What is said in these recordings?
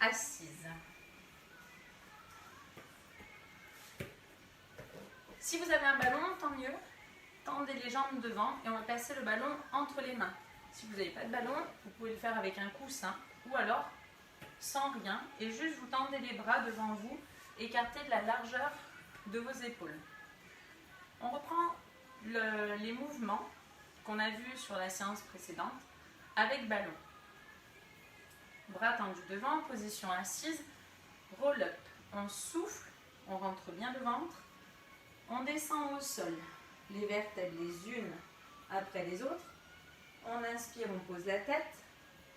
assise. Si vous avez un ballon, tant mieux. Tendez les jambes devant et on va placer le ballon entre les mains. Si vous n'avez pas de ballon, vous pouvez le faire avec un coussin ou alors sans rien et juste vous tendez les bras devant vous, écartez de la largeur de vos épaules. On reprend les mouvements qu'on a vus sur la séance précédente avec ballon. Bras tendus devant, position assise, roll-up. On souffle, on rentre bien le ventre, on descend au sol, les vertèbres les unes après les autres. On inspire, on pose la tête,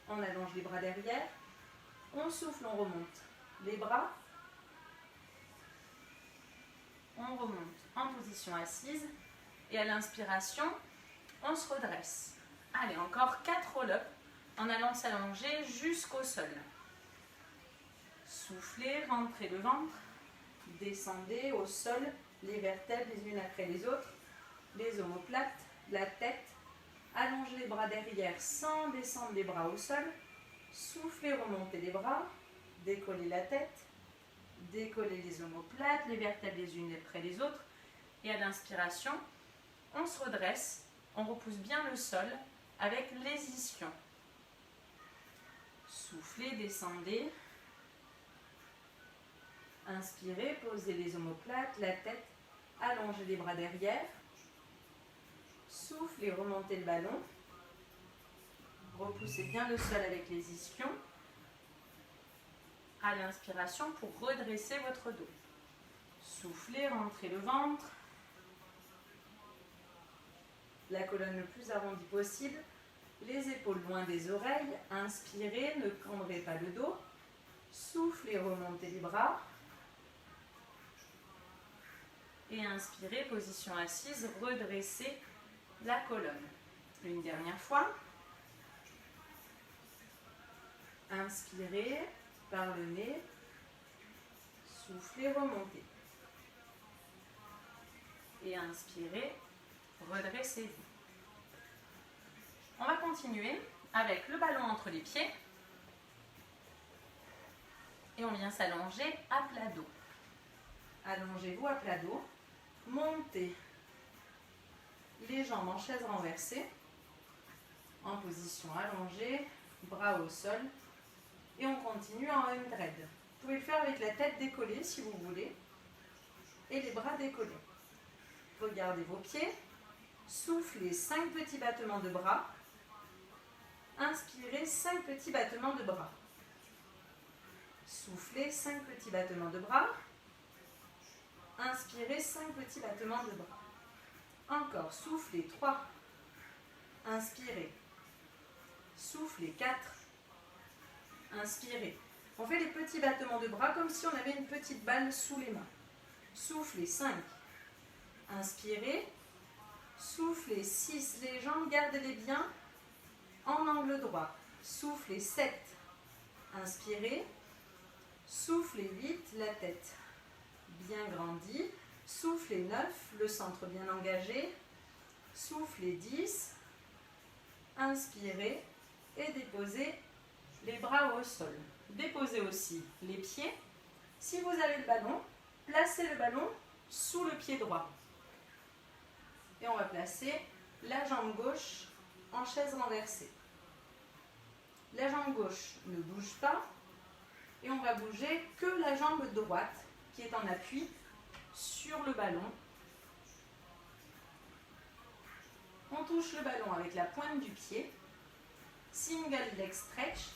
on allonge les bras derrière, on souffle, on remonte les bras, on remonte en position assise et à l'inspiration, on se redresse. Allez, encore 4 roll-up en allant s'allonger jusqu'au sol. Soufflez, rentrez le ventre, descendez au sol, les vertèbres les unes après les autres, les omoplates, la tête, allongez les bras derrière sans descendre les bras au sol, soufflez, remontez les bras, décollez la tête, décollez les omoplates, les vertèbres les unes après les autres et à l'inspiration, on se redresse, on repousse bien le sol avec les ischions. Soufflez, descendez, inspirez, posez les omoplates, la tête, allongez les bras derrière, soufflez, remontez le ballon, repoussez bien le sol avec les ischions, à l'inspiration pour redresser votre dos. Soufflez, rentrez le ventre, la colonne le plus arrondie possible, les épaules loin des oreilles, inspirez, ne cambrez pas le dos, soufflez, remontez les bras, et inspirez, position assise, redressez la colonne. Une dernière fois, inspirez par le nez, soufflez, remontez, et inspirez, redressez-vous. On va continuer avec le ballon entre les pieds et on vient s'allonger à plat dos. Allongez-vous à plat dos, montez les jambes en chaise renversée, en position allongée, bras au sol et on continue en M-dread. Vous pouvez le faire avec la tête décollée si vous voulez et les bras décollés. Regardez vos pieds, soufflez 5 petits battements de bras. Inspirez 5 petits battements de bras. Soufflez 5 petits battements de bras. Inspirez 5 petits battements de bras. Encore, soufflez 3. Inspirez. Soufflez 4. Inspirez. On fait les petits battements de bras comme si on avait une petite balle sous les mains. Soufflez 5. Inspirez. Soufflez 6. Les jambes, gardez-les bien en angle droit. Soufflez 7. Inspirez. Soufflez 8. La tête bien grandie. Soufflez 9. Le centre bien engagé. Soufflez 10. Inspirez et déposez les bras au sol. Déposez aussi les pieds. Si vous avez le ballon, placez le ballon sous le pied droit. Et on va placer la jambe gauche en chaise renversée. La jambe gauche ne bouge pas et on va bouger que la jambe droite qui est en appui sur le ballon. On touche le ballon avec la pointe du pied. Single leg stretch.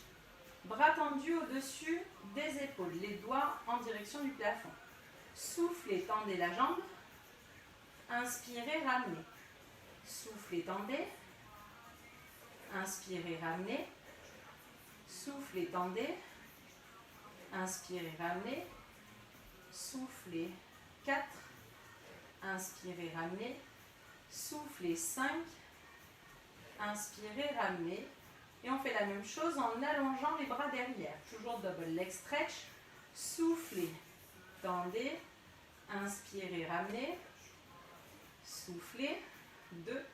Bras tendus au-dessus des épaules, les doigts en direction du plafond. Soufflez, tendez la jambe. Inspirez, ramenez. Soufflez, tendez. Inspirez, ramenez. Soufflez, tendez. Inspirez, ramenez. Soufflez, 4. Inspirez, ramenez. Soufflez, 5. Inspirez, ramenez. Et on fait la même chose en allongeant les bras derrière. Toujours double leg stretch. Soufflez, tendez. Inspirez, ramenez. Soufflez, 2.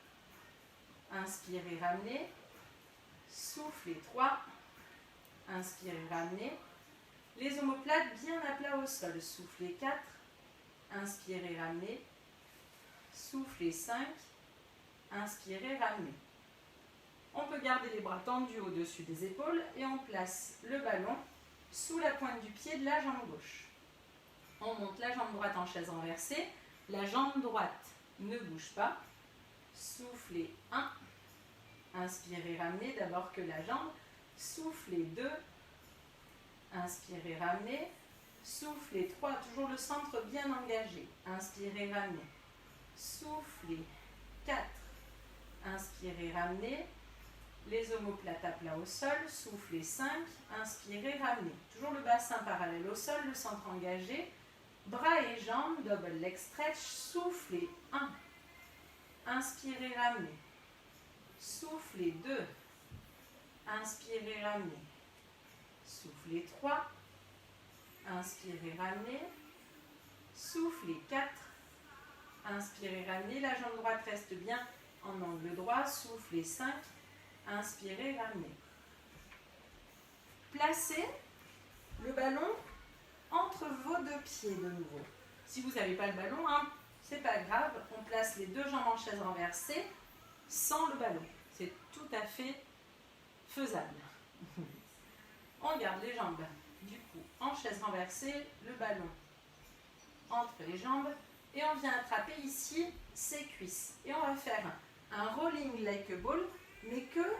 Inspirez, ramenez. Soufflez, 3. Inspirez, ramenez. Les omoplates bien à plat au sol. Soufflez 4. Inspirez, ramenez. Soufflez 5. Inspirez, ramenez. On peut garder les bras tendus au-dessus des épaules et on place le ballon sous la pointe du pied de la jambe gauche. On monte la jambe droite en chaise renversée. La jambe droite ne bouge pas. Soufflez 1. Inspirez, ramenez. D'abord que la jambe. Soufflez 2. Inspirez, ramenez. Soufflez 3. Toujours le centre bien engagé. Inspirez, ramenez. Soufflez 4. Inspirez, ramenez. Les omoplates à plat au sol. Soufflez 5. Inspirez, ramenez. Toujours le bassin parallèle au sol, le centre engagé. Bras et jambes, double leg stretch. Soufflez 1. Inspirez, ramenez. Soufflez 2. Inspirez, ramenez. Soufflez 3. Inspirez, ramenez. Soufflez 4. Inspirez, ramenez. La jambe droite reste bien en angle droit. Soufflez 5. Inspirez, ramenez. Placez le ballon entre vos deux pieds de nouveau. Si vous n'avez pas le ballon, c'est pas grave. On place les deux jambes en chaise renversée sans le ballon. C'est tout à fait faisable. On garde les jambes du coup en chaise renversée, le ballon entre les jambes et on vient attraper ici ses cuisses. Et on va faire un rolling like a ball, mais que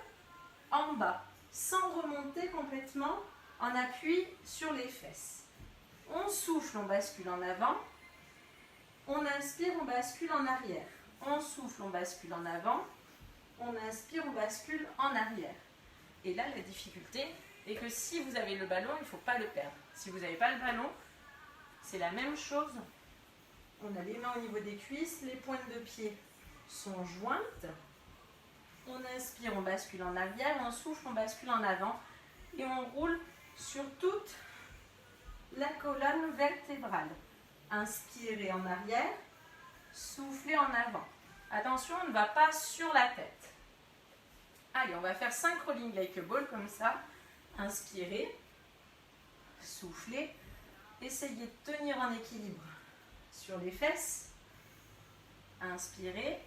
en bas, sans remonter complètement en appui sur les fesses. On souffle, on bascule en avant. On inspire, on bascule en arrière. On souffle, on bascule en avant. On inspire, on bascule en arrière. Et là, la difficulté est que si vous avez le ballon, il ne faut pas le perdre. Si vous n'avez pas le ballon, c'est la même chose. On a les mains au niveau des cuisses, les pointes de pied sont jointes. On inspire, on bascule en arrière. On souffle, on bascule en avant. Et on roule sur toute la colonne vertébrale. Inspirez en arrière, soufflez en avant. Attention, on ne va pas sur la tête. Allez, on va faire 5 rolling like a ball comme ça. Inspirez, soufflez, essayez de tenir en équilibre sur les fesses. Inspirez,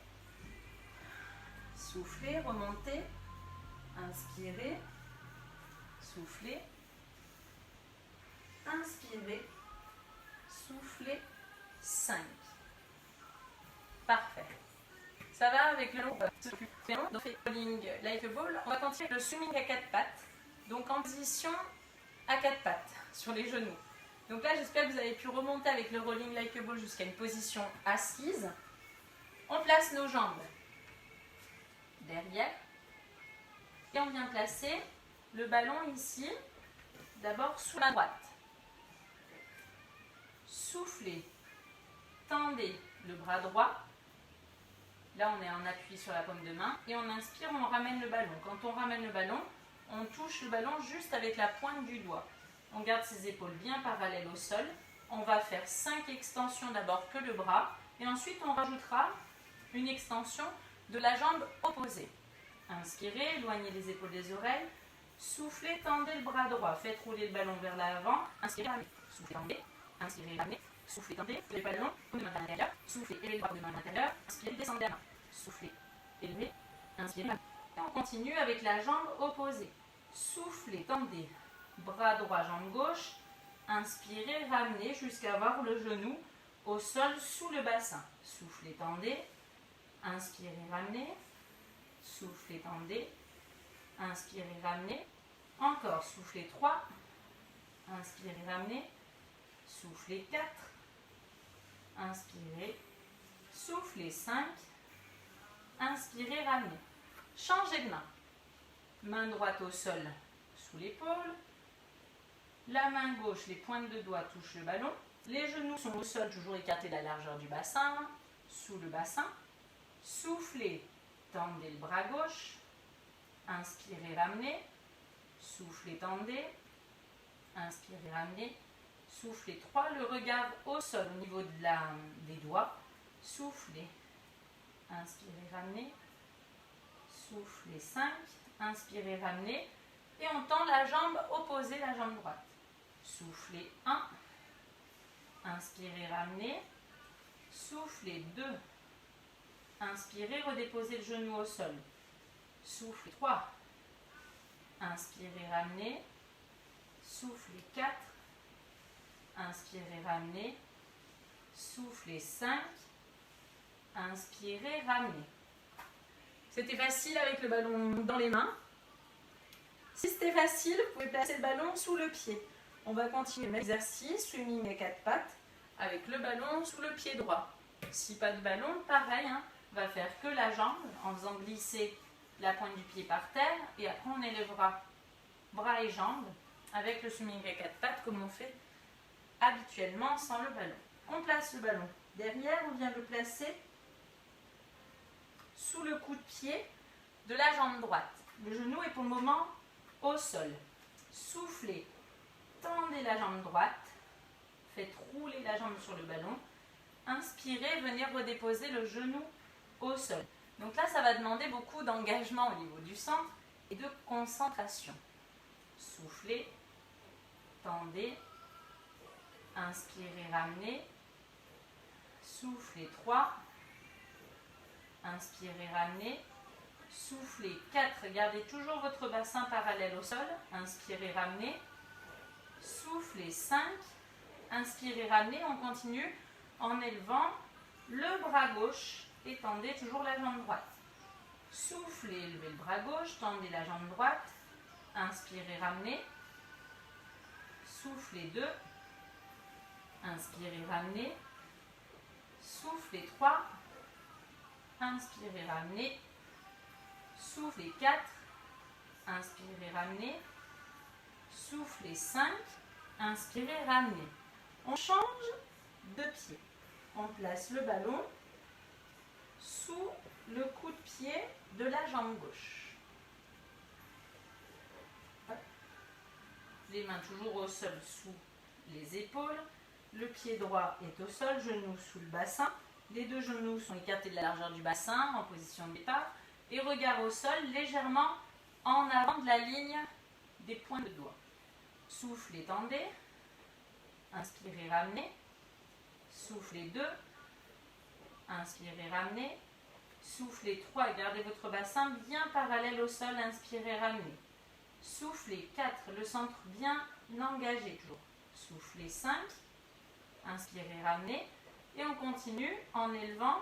soufflez, remontez. Inspirez, soufflez. Inspirez, soufflez, 5. Parfait. Ça va avec le long. On fait rolling like a ball. On va continuer avec le swimming à 4 pattes. Donc en position à 4 pattes sur les genoux. Donc là, j'espère que vous avez pu remonter avec le rolling like a ball jusqu'à une position assise. On place nos jambes derrière. Et on vient placer le ballon ici, d'abord sous la droite. Soufflez, tendez le bras droit. Là, on est en appui sur la paume de main. Et on inspire, on ramène le ballon. Quand on ramène le ballon, on touche le ballon juste avec la pointe du doigt. On garde ses épaules bien parallèles au sol. On va faire 5 extensions d'abord que le bras. Et ensuite, on rajoutera une extension de la jambe opposée. Inspirez, éloignez les épaules des oreilles. Soufflez, tendez le bras droit. Faites rouler le ballon vers l'avant. Inspirez, ramenez. Soufflez, tendez. Inspirez, ramenez. Soufflez, tendez. Le ballon, paume de main vers l'intérieur. Soufflez, élevez le bras de main à l'intérieur. Inspirez, descendez la main. Soufflez, élevez. Inspirez. Et on continue avec la jambe opposée. Soufflez, tendez. Bras droit, jambe gauche. Inspirez, ramenez jusqu'à avoir le genou au sol sous le bassin. Soufflez, tendez. Inspirez, ramenez. Soufflez, tendez. Inspirez, ramenez. Encore, soufflez 3. Inspirez, ramenez. Soufflez 4. Inspirez. Soufflez 5. Inspirez, ramenez. Changez de main. Main droite au sol sous l'épaule. La main gauche, les pointes de doigts touchent le ballon. Les genoux sont au sol, toujours écartés de la largeur du bassin. Sous le bassin. Soufflez, tendez le bras gauche. Inspirez, ramenez. Soufflez, tendez. Inspirez, ramenez. Soufflez 3. Le regard au sol au niveau des doigts. Soufflez. Inspirez, ramenez. Soufflez 5. Inspirez, ramenez. Et on tend la jambe opposée, la jambe droite. Soufflez 1. Inspirez, ramenez. Soufflez 2. Inspirez, redéposez le genou au sol. Soufflez 3. Inspirez, ramenez. Soufflez 4. Inspirez, ramenez. Soufflez 5. Inspirez, ramenez. C'était facile avec le ballon dans les mains. Si c'était facile, vous pouvez placer le ballon sous le pied. On va continuer l'exercice, swimming à 4 pattes, avec le ballon sous le pied droit. Si pas de ballon, pareil, hein, on va faire que la jambe en faisant glisser la pointe du pied par terre et après on élèvera bras et jambes avec le swimming à 4 pattes comme on fait habituellement sans le ballon. On place le ballon derrière, on vient le placer sous le coup de pied de la jambe droite. Le genou est pour le moment au sol. Soufflez, tendez la jambe droite, faites rouler la jambe sur le ballon. Inspirez, venez redéposer le genou au sol. Donc là, ça va demander beaucoup d'engagement au niveau du centre et de concentration. Soufflez, tendez, inspirez, ramenez. Soufflez 3, inspirez, ramenez. Soufflez 4, gardez toujours votre bassin parallèle au sol. Inspirez, ramenez. Soufflez 5, inspirez, ramenez. On continue en élevant le bras gauche et tendez toujours la jambe droite. Soufflez, levez le bras gauche, tendez la jambe droite. Inspirez, ramenez. Soufflez 2, inspirez, ramenez. Soufflez 3, inspirez, ramenez. Soufflez 4, inspirez, ramenez. Soufflez 5, inspirez, ramenez. On change de pied. On place le ballon sous le coup de pied de la jambe gauche. Les mains toujours au sol sous les épaules. Le pied droit est au sol, genou sous le bassin. Les deux genoux sont écartés de la largeur du bassin en position de départ. Et regard au sol légèrement en avant de la ligne des points de doigts. Soufflez, tendez. Inspirez, ramenez. Soufflez 2. Inspirez, ramenez. Soufflez 3, gardez votre bassin bien parallèle au sol. Inspirez, ramenez. Soufflez 4, le centre bien engagé toujours. Soufflez 5. Inspirez, ramenez. Et on continue en élevant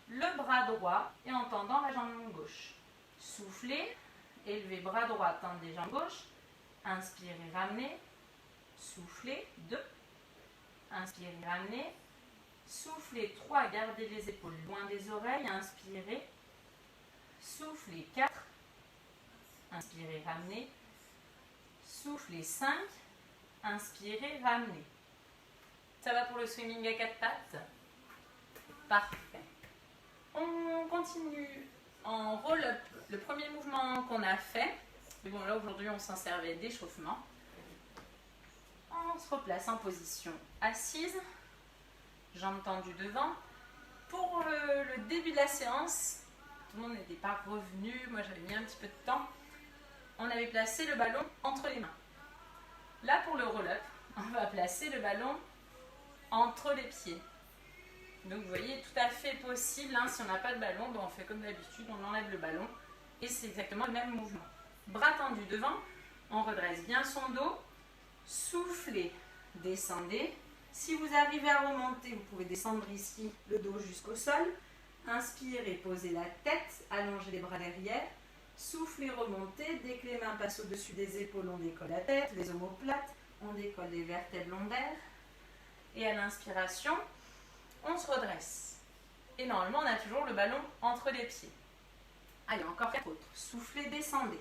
le bras droit et en tendant la jambe gauche. Soufflez, élevez bras droit, tendez jambe gauche. Inspirez, ramenez. Soufflez 2. Inspirez, ramenez. Soufflez 3, gardez les épaules loin des oreilles. Inspirez. Soufflez 4. Inspirez, ramenez. Soufflez 5. Inspirez, ramenez. Ça va pour le swimming à 4 pattes? Parfait. On continue en roll-up. Le premier mouvement qu'on a fait, mais bon là aujourd'hui on s'en servait d'échauffement. On se replace en position assise, jambes tendues devant. Pour le début de la séance, tout le monde n'était pas revenu, moi j'avais mis un petit peu de temps. On avait placé le ballon entre les mains. Là pour le roll-up, on va placer le ballon entre les pieds. Donc vous voyez, tout à fait possible, hein, si on n'a pas de ballon, ben on fait comme d'habitude, on enlève le ballon et c'est exactement le même mouvement. Bras tendus devant, on redresse bien son dos, soufflez, descendez. Si vous arrivez à remonter, vous pouvez descendre ici le dos jusqu'au sol. Inspirez, posez la tête, allongez les bras derrière. Soufflez, remontez. Dès que les mains passent au-dessus des épaules, on décolle la tête, les omoplates, on décolle les vertèbres lombaires. Et à l'inspiration, on se redresse. Et normalement, on a toujours le ballon entre les pieds. Allez, encore 4 autres. Soufflez, descendez.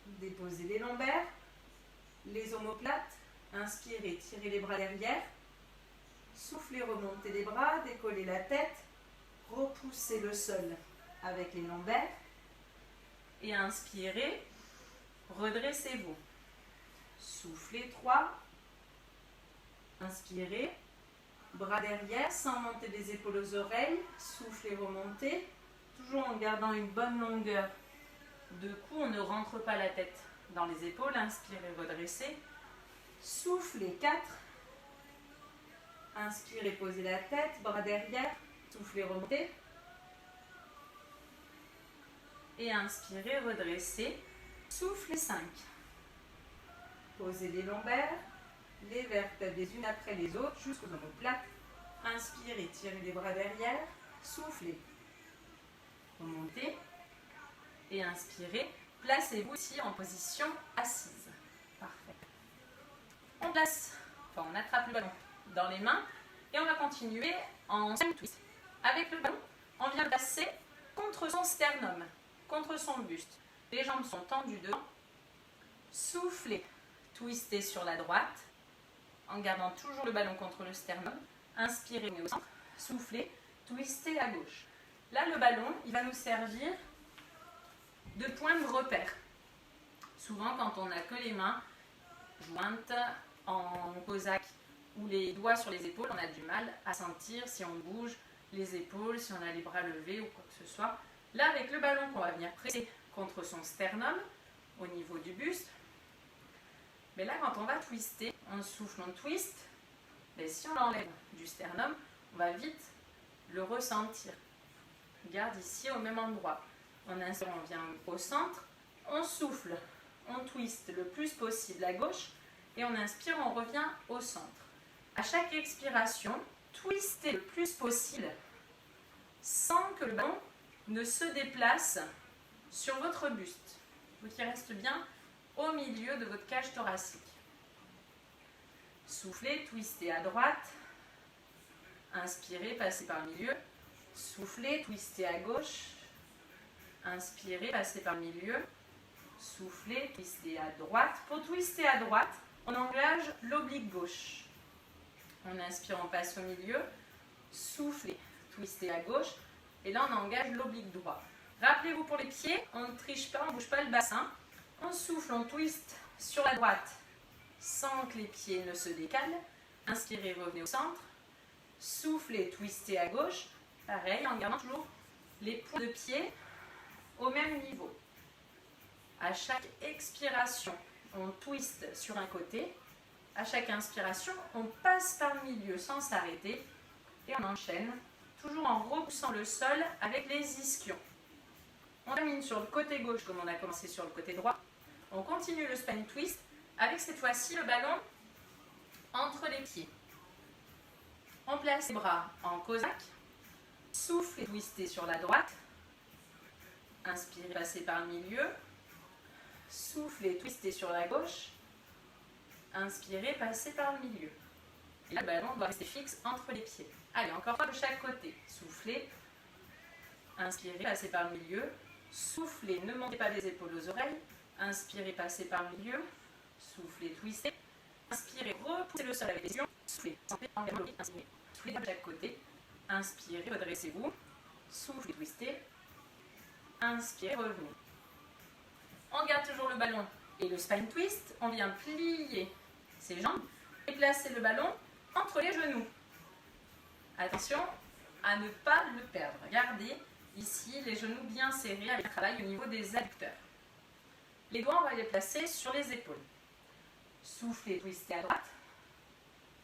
Déposez les lombaires, les omoplates. Inspirez, tirez les bras derrière. Soufflez, remontez les bras, décollez la tête. Repoussez le sol avec les lombaires. Et inspirez, redressez-vous. Soufflez 3. Inspirez. Bras derrière, sans monter les épaules aux oreilles. Soufflez, remontez. Toujours en gardant une bonne longueur de cou. On ne rentre pas la tête dans les épaules. Inspirez, redressez. Soufflez. Soufflez, 4. Inspirez, posez la tête, bras derrière. Soufflez, remontez. Et inspirez, redressez. Soufflez, 5. Posez les lombaires, les vertèbres les unes après les autres jusqu'aux omoplates. Inspirez, tirez les bras derrière. Soufflez. Remontez. Et inspirez. Placez-vous ici en position assise. Parfait. On place, on attrape le ballon dans les mains et on va continuer en spine twist. Avec le ballon, on vient placer contre son sternum, contre son buste. Les jambes sont tendues devant. Soufflez, twistez sur la droite en gardant toujours le ballon contre le sternum. Inspirez au centre, soufflez, twistez à gauche. Là, le ballon, il va nous servir de point de repère. Souvent, quand on n'a que les mains jointes en cosaque ou les doigts sur les épaules, on a du mal à sentir si on bouge les épaules, si on a les bras levés ou quoi que ce soit. Là, avec le ballon qu'on va venir presser contre son sternum, au niveau du buste, mais là, quand on va twister, on souffle, on twist, mais si on l'enlève du sternum, on va vite le ressentir. Regarde ici au même endroit. On inspire, on vient au centre, on souffle, on twiste le plus possible à gauche et on inspire, on revient au centre. À chaque expiration, twistez le plus possible sans que le ballon ne se déplace sur votre buste. Il faut qu'il reste bien au milieu de votre cage thoracique. Soufflez, twistez à droite, inspirez, passez par le milieu, soufflez, twistez à gauche, inspirez, passez par le milieu, soufflez, twistez à droite. Pour twister à droite, on engage l'oblique gauche. On inspire, on passe au milieu, soufflez, twistez à gauche, et là on engage l'oblique droit. Rappelez-vous pour les pieds, on ne triche pas, on ne bouge pas le bassin. On souffle, on twiste sur la droite sans que les pieds ne se décalent. Inspirez, revenez au centre. Soufflez, twistez à gauche. Pareil, en gardant toujours les points de pied au même niveau. À chaque expiration, on twiste sur un côté. À chaque inspiration, on passe par le milieu sans s'arrêter. Et on enchaîne, toujours en repoussant le sol avec les ischions. On termine sur le côté gauche comme on a commencé sur le côté droit. On continue le spine twist avec cette fois-ci le ballon entre les pieds. On place les bras en cosaque. Soufflez, twistez sur la droite. Inspirez, passez par le milieu. Soufflez, twistez sur la gauche. Inspirez, passez par le milieu. Et là, le ballon doit rester fixe entre les pieds. Allez, encore une fois de chaque côté. Soufflez. Inspirez, passez par le milieu. Soufflez, ne montez pas les épaules aux oreilles. Inspirez, passez par le milieu. Soufflez, twistez. Inspirez, repoussez le sol avec les yeux. Soufflez, sentez en l'oblique. Inspirez, soufflez de chaque côté. Inspirez, redressez-vous. Soufflez, twistez. Inspirez, revenez. On garde toujours le ballon et le spine twist. On vient plier ses jambes et placer le ballon entre les genoux. Attention à ne pas le perdre. Gardez ici les genoux bien serrés avec un travail au niveau des adducteurs. Les doigts, on va les placer sur les épaules. Soufflez, twistez à droite.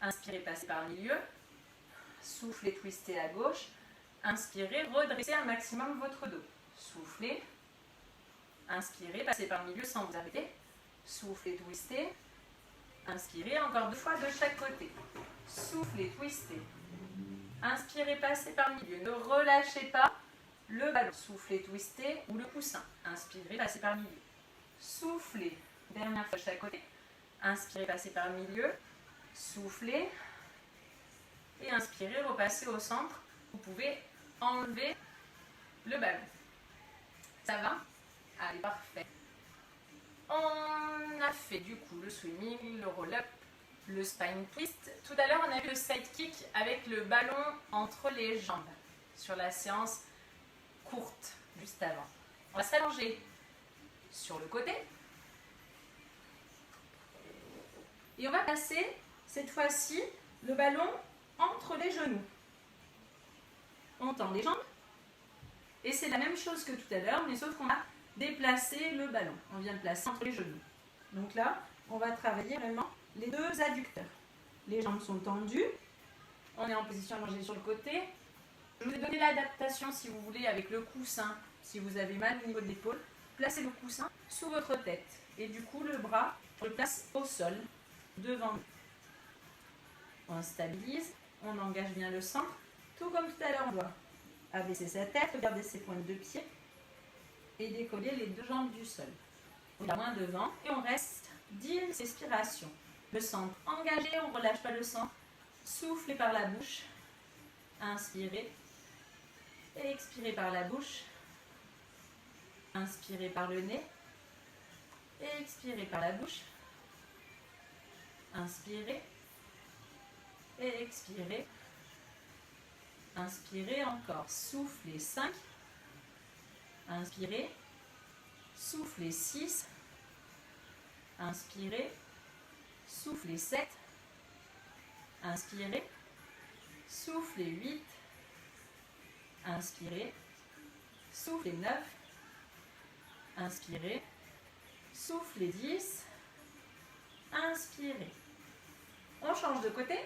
Inspirez, passez par le milieu. Soufflez, twistez à gauche. Inspirez, redressez un maximum votre dos. Soufflez. Inspirez, passez par le milieu sans vous arrêter. Soufflez, twistez. Inspirez, encore 2 fois de chaque côté. Soufflez, twistez. Inspirez, passez par le milieu. Ne relâchez pas le ballon. Soufflez, twistez ou le coussin. Inspirez, passez par le milieu. Soufflez, dernière fois de chaque côté. Inspirez, passez par le milieu. Soufflez. Et inspirez, repassez au centre. Vous pouvez enlever le ballon. Ça va? Allez, parfait. On a fait du coup le swimming, le roll-up, le spine twist. Tout à l'heure, on a vu le side kick avec le ballon entre les jambes sur la séance courte, juste avant. On va s'allonger sur le côté. Et on va passer, cette fois-ci, le ballon entre les genoux. On tend les jambes. Et c'est la même chose que tout à l'heure, mais sauf qu'on a déplacé le ballon. On vient le placer entre les genoux. Donc là, on va travailler vraiment les deux adducteurs. Les jambes sont tendues. On est en position allongée sur le côté. Je vous ai donné l'adaptation si vous voulez avec le coussin. Si vous avez mal au niveau de l'épaule, placez le coussin sous votre tête. Et du coup, le bras, on le place au sol, devant nous. On stabilise, on engage bien le centre. Tout comme tout à l'heure, on doit abaisser sa tête, regarder ses pointes de pied et décoller les deux jambes du sol. On regarde loin devant et on reste 10 respirations. Le centre engagé, on ne relâche pas le centre. Soufflez par la bouche. Inspirez. Et expirez par la bouche. Inspirez par le nez. Et expirez par la bouche. Inspirez. Et expirez. Inspirez encore. Soufflez 5. Inspirez. Soufflez 6. Inspirez. Soufflez 7. Inspirez. Soufflez 8. Inspirez. Soufflez 9. Inspirez. Soufflez 10. Inspirez. On change de côté.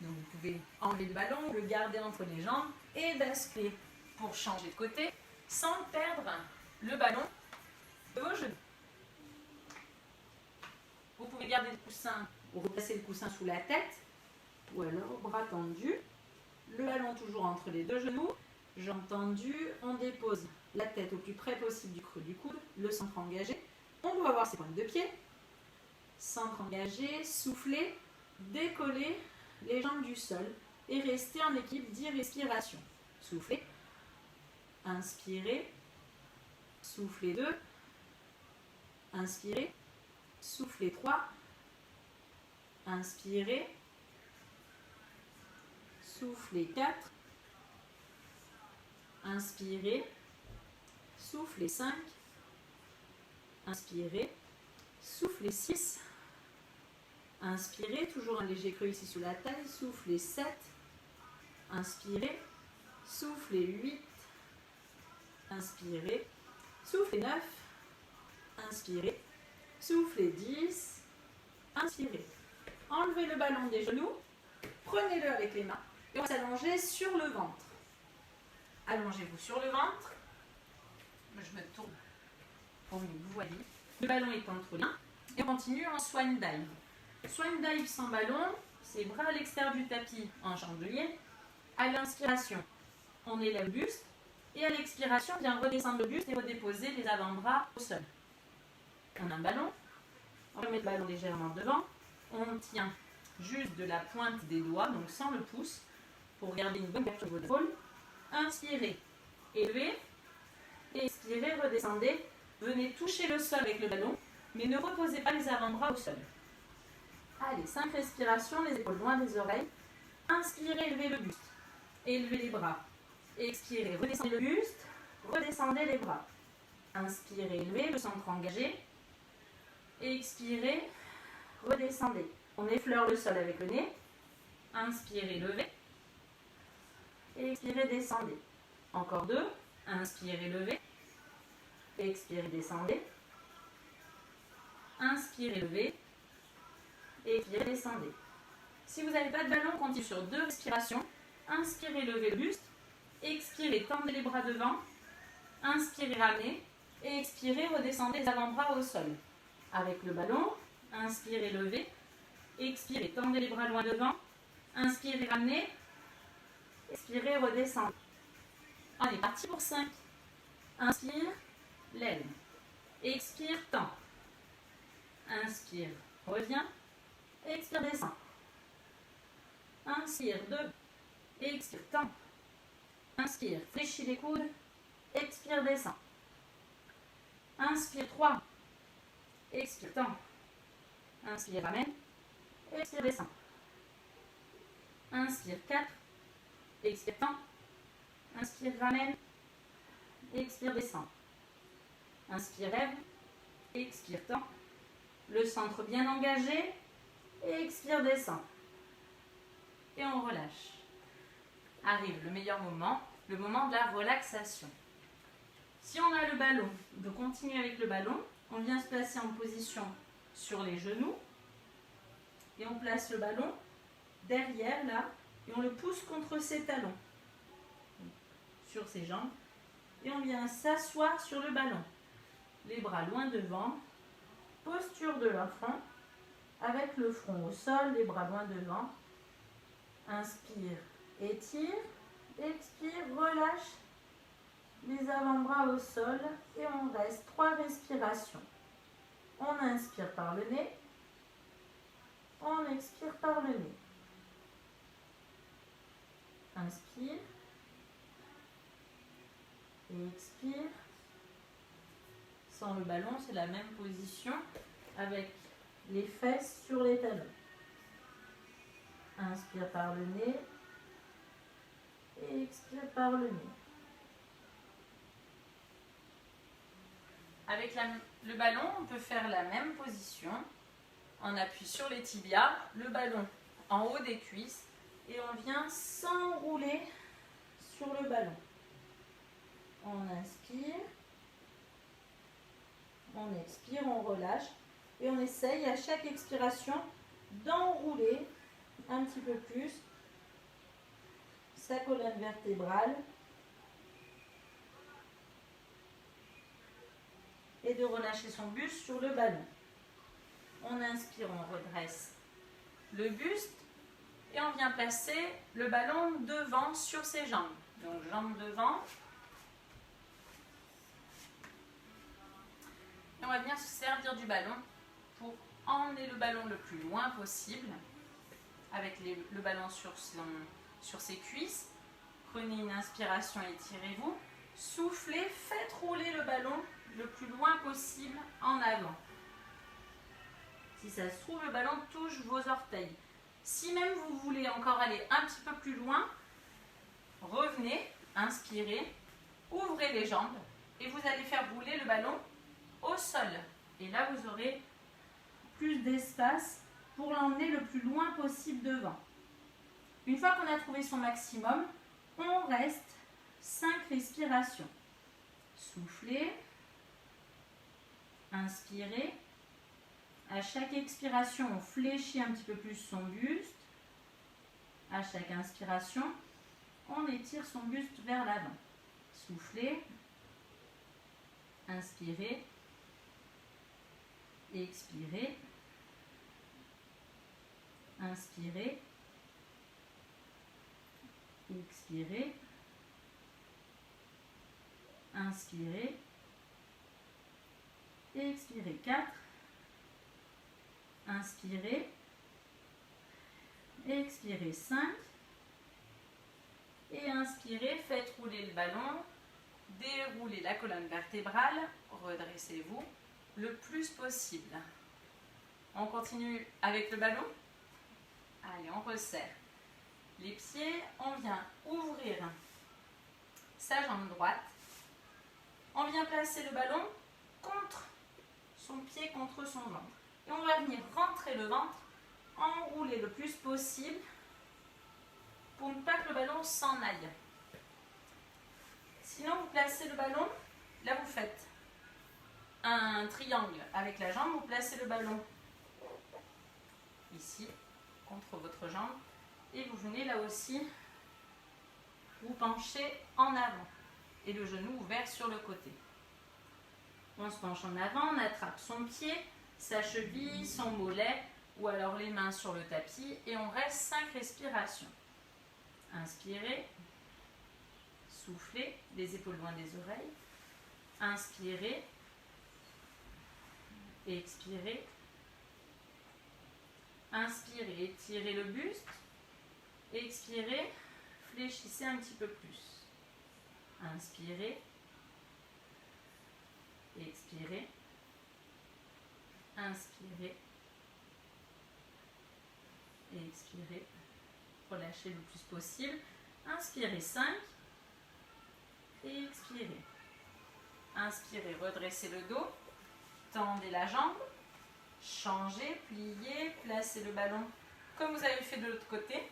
Donc vous pouvez enlever le ballon, le garder entre les jambes et basculer pour changer de côté sans perdre le ballon de vos genoux. Vous pouvez garder le coussin ou replacer le coussin sous la tête ou alors bras tendus. Le ballon toujours entre les deux genoux. Jambes tendues, on dépose la tête au plus près possible du creux du coude, le centre engagé. On doit avoir ses pointes de pied. Centre engagé, soufflez, décollez les jambes du sol et restez en équilibre 10 respirations. Soufflez, inspirez, soufflez 2, inspirez, soufflez 3, inspirez, soufflez 4, inspirez, soufflez 5, inspirez, soufflez 6, inspirez, toujours un léger creux ici sous la taille, soufflez 7, inspirez, soufflez 8, inspirez, soufflez 9, inspirez, soufflez 10, inspirez. Enlevez le ballon des genoux, prenez-le avec les mains et on va s'allonger sur le ventre. Allongez-vous sur le ventre. Je me tourne pour que vous voyez. Le ballon est entre les mains et on continue en swan dive. Swan dive sans ballon, c'est bras à l'extérieur du tapis en chandelier. À l'inspiration, on élève le buste et à l'expiration, on vient redescendre le buste et redéposer les avant-bras au sol. On a un ballon, on remet le ballon légèrement devant, on tient juste de la pointe des doigts, donc sans le pouce, pour garder une bonne ouverture de vos épaules. Inspirez, élevez, expirez, redescendez. Venez toucher le sol avec le ballon, mais ne reposez pas les avant-bras au sol. Allez, 5 respirations, les épaules loin des oreilles. Inspirez, élevez le buste, élevez les bras. Expirez, redescendez le buste, redescendez les bras. Inspirez, élevez, le centre engagé. Expirez, redescendez. On effleure le sol avec le nez. Inspirez, levez. Expirez, descendez. Encore 2. Inspirez, levez. Expirez, descendez. Inspirez, levez. Expirez, descendez. Si vous n'avez pas de ballon, continuez sur 2 respirations. Inspirez, levez le buste. Expirez, tendez les bras devant. Inspirez, ramenez. Et expirez, redescendez les avant-bras au sol. Avec le ballon, inspirez, levez. Expirez, tendez les bras loin devant. Inspirez, ramenez. Expirez, redescendez. On est parti pour 5. Inspire, lève. Expire, tend. Inspire, reviens. Expire, descend. Inspire, 2. Expire, tend. Inspire, fléchis les coudes. Expire, descend. Inspire, 3. Expire, tend. Inspire, ramène. Expire, descend. Inspire, 4. Expire, tend. Inspire, ramène. Expire, descend. Inspire, lève. Expire, tend. Le centre bien engagé. Expire, descend. Et on relâche. Arrive le meilleur moment, le moment de la relaxation. Si on a le ballon, de continuer avec le ballon, on vient se placer en position sur les genoux. Et on place le ballon derrière là et on le pousse contre ses talons, sur ses jambes. Et on vient s'asseoir sur le ballon. Les bras loin devant, posture de l'enfant, avec le front au sol, les bras loin devant. Inspire, étire, expire, relâche les avant-bras au sol et on reste 3 respirations. On inspire par le nez, on expire par le nez. Inspire et expire. Sans le ballon, c'est la même position avec les fesses sur les talons. Inspire par le nez et expire par le nez. Avec le ballon, on peut faire la même position. On appuie sur les tibias, le ballon en haut des cuisses et on vient s'enrouler sur le ballon. On inspire, on expire, on relâche et on essaye à chaque expiration d'enrouler un petit peu plus sa colonne vertébrale et de relâcher son buste sur le ballon. On inspire, on redresse le buste et on vient placer le ballon devant sur ses jambes. Donc jambes devant. Et on va venir se servir du ballon pour emmener le ballon le plus loin possible avec le ballon sur ses cuisses. Prenez une inspiration, étirez-vous. Soufflez, faites rouler le ballon le plus loin possible en avant. Si ça se trouve, le ballon touche vos orteils. Si même vous voulez encore aller un petit peu plus loin, revenez, inspirez, ouvrez les jambes et vous allez faire rouler le ballon au sol. Et là, vous aurez plus d'espace pour l'emmener le plus loin possible devant. Une fois qu'on a trouvé son maximum, on reste 5 respirations. Soufflez, inspirez. À chaque expiration, on fléchit un petit peu plus son buste. À chaque inspiration, on étire son buste vers l'avant. Soufflez, inspirez, expirez, inspirez, expirez, inspirez, expirez. 4, inspirez, expirez. 5, et inspirez, faites rouler le ballon, déroulez la colonne vertébrale, redressez-vous le plus possible. On continue avec le ballon. Allez, on resserre les pieds, on vient ouvrir sa jambe droite. On vient placer le ballon contre son pied, contre son ventre. Et on va venir rentrer le ventre, enrouler le plus possible pour ne pas que le ballon s'en aille. Sinon, vous placez le ballon, là vous faites un triangle avec la jambe, vous placez le ballon ici, contre votre jambe, et vous venez là aussi vous pencher en avant, et le genou ouvert sur le côté. On se penche en avant, on attrape son pied, sa cheville, son mollet, ou alors les mains sur le tapis, et on reste 5 respirations. Inspirez, soufflez, les épaules loin des oreilles. Inspirez, expirez. Inspirez, étirez le buste. Expirez, fléchissez un petit peu plus. Inspirez, expirez. Inspirez, expirez. Relâchez le plus possible. Inspirez 5 et expirez. Inspirez, redressez le dos, tendez la jambe, changez, pliez, placez le ballon comme vous avez fait de l'autre côté.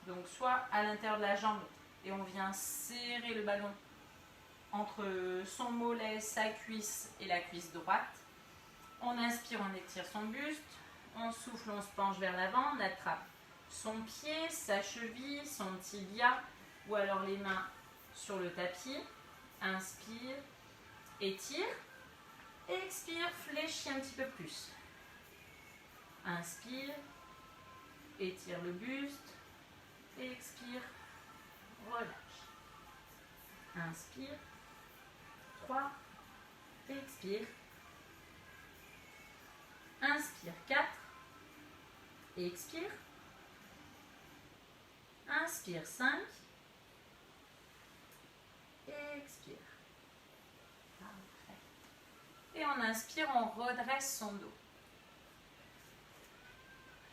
Donc soit à l'intérieur de la jambe et on vient serrer le ballon entre son mollet, sa cuisse et la cuisse droite. On inspire, on étire son buste. On souffle, on se penche vers l'avant. On attrape son pied, sa cheville, son tibia ou alors les mains sur le tapis. Inspire, étire. Expire, fléchis un petit peu plus. Inspire, étire le buste. Expire, relâche. Inspire. 3. Expire. Inspire. 4. Expire. Inspire. 5. Expire. Parfait. Et on inspire, on redresse son dos.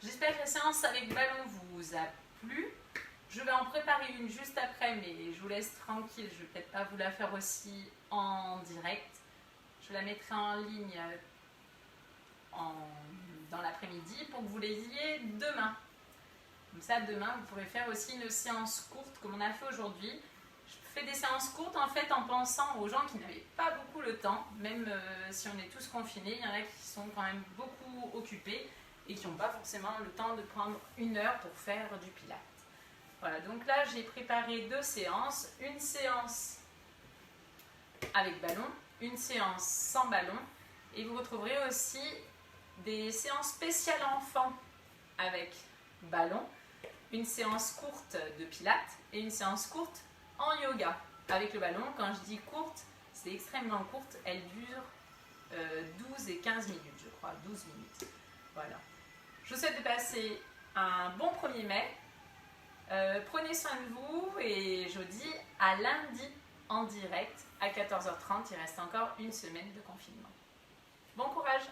J'espère que la séance avec ballon vous a plu. Je vais en préparer une juste après, mais je vous laisse tranquille. Je ne vais peut-être pas vous la faire aussi en direct. Je la mettrai en ligne dans l'après-midi pour que vous les ayez demain. Comme ça, demain, vous pourrez faire aussi une séance courte comme on a fait aujourd'hui. Je fais des séances courtes en fait en pensant aux gens qui n'avaient pas beaucoup le temps. Même si on est tous confinés, il y en a qui sont quand même beaucoup occupés et qui n'ont pas forcément le temps de prendre 1 heure pour faire du pilates. Voilà, donc là j'ai préparé 2 séances, une séance avec ballon, une séance sans ballon, et vous retrouverez aussi des séances spéciales enfants avec ballon, une séance courte de pilates et une séance courte en yoga avec le ballon. Quand je dis courte, c'est extrêmement courte, elle dure 12 et 15 minutes, je crois, 12 minutes. Voilà. Je vous souhaite de passer un bon 1er mai. Prenez soin de vous et je vous dis à lundi en direct à 14h30. Il reste encore une semaine de confinement. Bon courage!